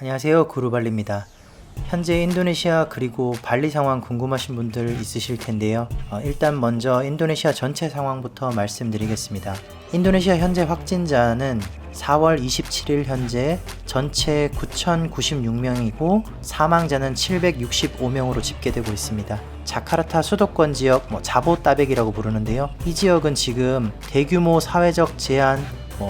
안녕하세요, 구루발리입니다. 현재 인도네시아 그리고 발리 상황 궁금하신 분들 있으실 텐데요. 일단 먼저 인도네시아 전체 상황부터 말씀드리겠습니다. 인도네시아 현재 확진자는 4월 27일 현재 전체 9,096명이고 사망자는 765명으로 집계되고 있습니다. 자카르타 수도권 지역 자보따백이라고 부르는데요. 이 지역은 지금 대규모 사회적 제한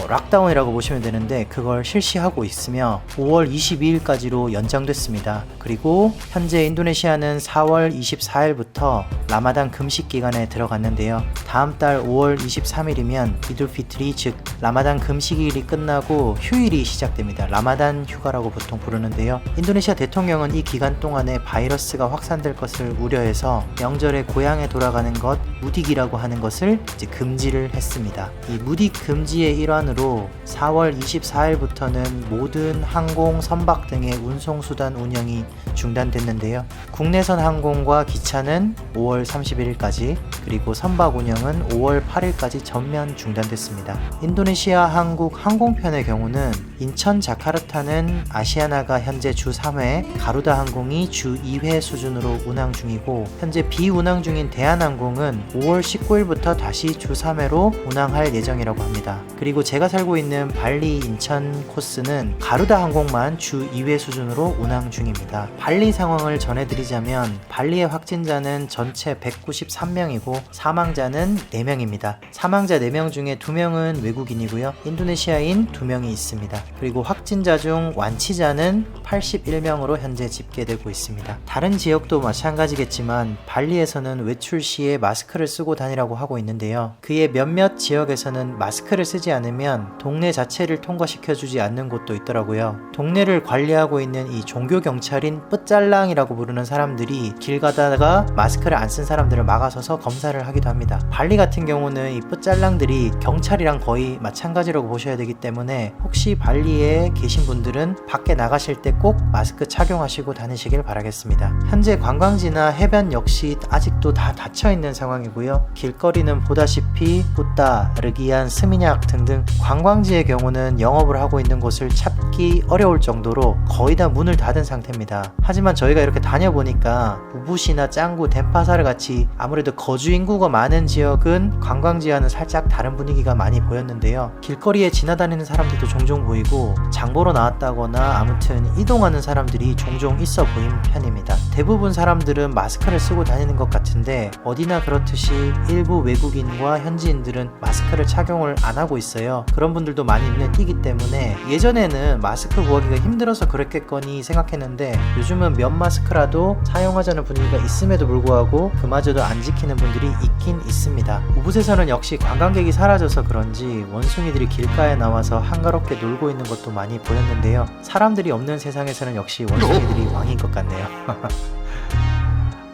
락다운이라고 보시면 되는데 그걸 실시하고 있으며 5월 22일까지로 연장됐습니다. 그리고 현재 인도네시아는 4월 24일부터 라마단 금식 기간에 들어갔는데요. 다음 달 5월 23일이면 이둘피트리 즉 라마단 금식일이 끝나고 휴일이 시작됩니다. 라마단 휴가라고 보통 부르는데요. 인도네시아 대통령은 이 기간 동안에 바이러스가 확산될 것을 우려해서 명절에 고향에 돌아가는 것 무딕이라고 하는 것을 이제 금지를 했습니다. 이 무딕 금지의 일환으로 4월 24일부터는 모든 항공, 선박 등의 운송수단 운영이 중단됐는데요. 국내선 항공과 기차는 5월 31일까지 그리고 선박 운영은 5월 8일까지 전면 중단됐습니다. 인도네시아 한국 항공편의 경우는 인천 자카르타는 아시아나가 현재 주 3회, 가루다 항공이 주 2회 수준으로 운항 중이고 현재 비운항 중인 대한항공은 5월 19일부터 다시 주 3회로 운항할 예정이라고 합니다. 그리고 제가 살고 있는 발리 인천 코스는 가루다 항공만 주 2회 수준으로 운항 중입니다. 발리 상황을 전해드리자면 발리의 확진자는 전체 193명이고 사망자는 4명입니다. 사망자 4명 중에 2명은 외국인이고요. 인도네시아인 2명이 있습니다. 그리고 확진자 중 완치자는 81명으로 현재 집계되고 있습니다. 다른 지역도 마찬가지겠지만 발리에서는 외출 시에 마스크를 쓰고 다니라고 하고 있는데요. 그의 몇몇 지역에서는 마스크를 쓰지 않으면 동네 자체를 통과시켜주지 않는 곳도 있더라고요. 동네를 관리하고 있는 이 종교경찰인 뿌짤랑이라고 부르는 사람들이 길 가다가 마스크를 안 쓴 사람들을 막아서서 검사를 하기도 합니다. 발리 같은 경우는 이 뿌짤랑들이 경찰이랑 거의 마찬가지라고 보셔야 되기 때문에 혹시 발리에 계신 분들은 밖에 나가실 때 꼭 마스크 착용하시고 다니시길 바라겠습니다. 현재 관광지나 해변 역시 아직도 다 닫혀있는 상황이고요. 길거리는 보다시피 꾸따, 르기안, 스미냑 등등 관광지의 경우는 영업을 하고 있는 곳을 찾기 어려울 정도로 거의 다 문을 닫은 상태입니다. 하지만 저희가 이렇게 다녀보니까 우붓이나 짱구, 덴파사르 같이 아무래도 거주 인구가 많은 지역은 관광지와는 살짝 다른 분위기가 많이 보였는데요. 길거리에 지나다니는 사람들도 종종 보이고 장보러 나왔다거나 아무튼 이동하는 사람들이 종종 있어 보인 편입니다. 대부분 사람들은 마스크를 쓰고 다니는 것 같은데 어디나 그렇듯이 일부 외국인과 현지인들은 마스크를 착용을 안 하고 있어요. 그런 분들도 많이 눈에 띄기 때문에 예전에는 마스크 구하기가 힘들어서 그랬겠거니 생각했는데 요즘은 면 마스크라도 사용하자는 분위기가 있음에도 불구하고 그마저도 안 지키는 분들이 있긴 있습니다. 우붓에서는 역시 관광객이 사라져서 그런지 원숭이들이 길가에 나와서 한가롭게 놀고 있는 것도 많이 보였는데요. 사람들이 없는 세상에서는 역시 원숭이들이 왕인 것 같네요.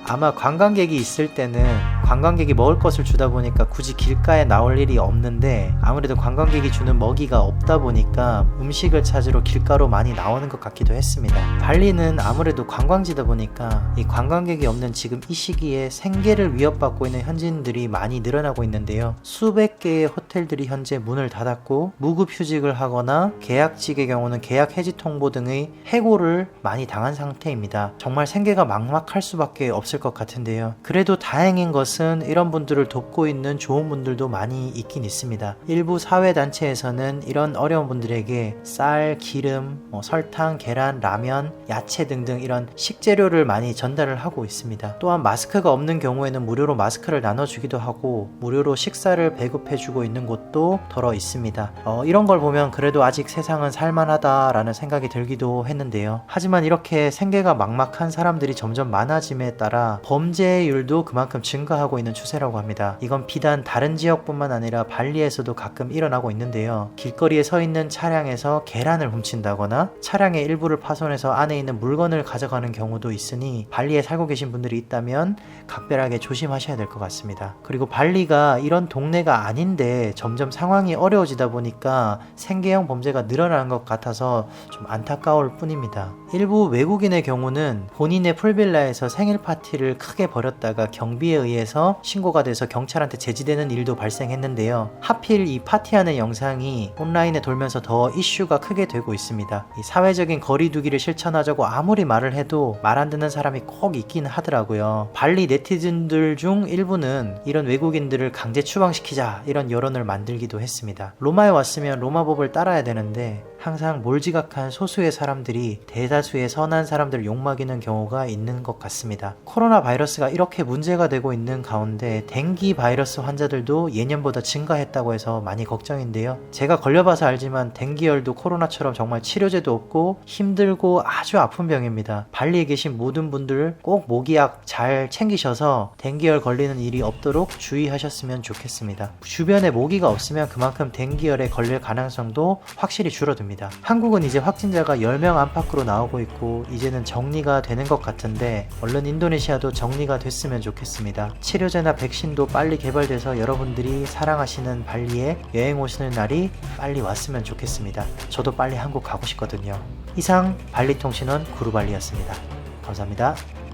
아마 관광객이 있을 때는 관광객이 먹을 것을 주다 보니까 굳이 길가에 나올 일이 없는데 아무래도 관광객이 주는 먹이가 없다 보니까 음식을 찾으러 길가로 많이 나오는 것 같기도 했습니다. 발리는 아무래도 관광지다 보니까 이 관광객이 없는 지금 이 시기에 생계를 위협받고 있는 현지인들이 많이 늘어나고 있는데요. 수백 개의 호텔들이 현재 문을 닫았고 무급휴직을 하거나 계약직의 경우는 계약 해지 통보 등의 해고를 많이 당한 상태입니다. 정말 생계가 막막할 수밖에 없을 것 같은데요. 그래도 다행인 것은 이런 분들을 돕고 있는 좋은 분들도 많이 있긴 있습니다. 일부 사회단체에서는 이런 어려운 분들에게 쌀, 기름, 설탕, 계란, 라면, 야채 등등 이런 식재료를 많이 전달을 하고 있습니다. 또한 마스크가 없는 경우에는 무료로 마스크를 나눠주기도 하고 무료로 식사를 배급해주고 있는 곳도 더러 있습니다. 이런 걸 보면 그래도 아직 세상은 살만하다라는 생각이 들기도 했는데요. 하지만 이렇게 생계가 막막한 사람들이 점점 많아짐에 따라 범죄율도 그만큼 증가하고 있는 추세라고 합니다. 이건 비단 다른 지역뿐만 아니라 발리에서도 가끔 일어나고 있는데요. 길거리에 서 있는 차량에서 계란을 훔친다거나 차량의 일부를 파손해서 안에 있는 물건을 가져가는 경우도 있으니 발리에 살고 계신 분들이 있다면 각별하게 조심하셔야 될 것 같습니다. 그리고 발리가 이런 동네가 아닌데 점점 상황이 어려워지다 보니까 생계형 범죄가 늘어나는 것 같아서 좀 안타까울 뿐입니다. 일부 외국인의 경우는 본인의 풀빌라에서 생일 파티를 크게 벌였다가 경비에 의해서 해서 신고가 돼서 경찰한테 제지되는 일도 발생했는데요. 하필 이 파티하는 영상이 온라인에 돌면서 더 이슈가 크게 되고 있습니다. 이 사회적인 거리두기를 실천하자고 아무리 말을 해도 말 안 듣는 사람이 꼭 있긴 하더라고요. 발리 네티즌들 중 일부는 이런 외국인들을 강제 추방시키자 이런 여론을 만들기도 했습니다. 로마에 왔으면 로마법을 따라야 되는데 항상 몰지각한 소수의 사람들이 대다수의 선한 사람들을 욕먹이는 경우가 있는 것 같습니다. 코로나 바이러스가 이렇게 문제가 되고 있는 가운데 댕기 바이러스 환자들도 예년보다 증가했다고 해서 많이 걱정인데요. 제가 걸려봐서 알지만 댕기열도 코로나처럼 정말 치료제도 없고 힘들고 아주 아픈 병입니다. 발리에 계신 모든 분들 꼭 모기약 잘 챙기셔서 댕기열 걸리는 일이 없도록 주의하셨으면 좋겠습니다. 주변에 모기가 없으면 그만큼 댕기열에 걸릴 가능성도 확실히 줄어듭니다. 한국은 이제 확진자가 10명 안팎으로 나오고 있고 이제는 정리가 되는 것 같은데 얼른 인도네시아도 정리가 됐으면 좋겠습니다. 치료제나 백신도 빨리 개발돼서 여러분들이 사랑하시는 발리에 여행 오시는 날이 빨리 왔으면 좋겠습니다. 저도 빨리 한국 가고 싶거든요. 이상 발리통신원 구루발리였습니다. 감사합니다.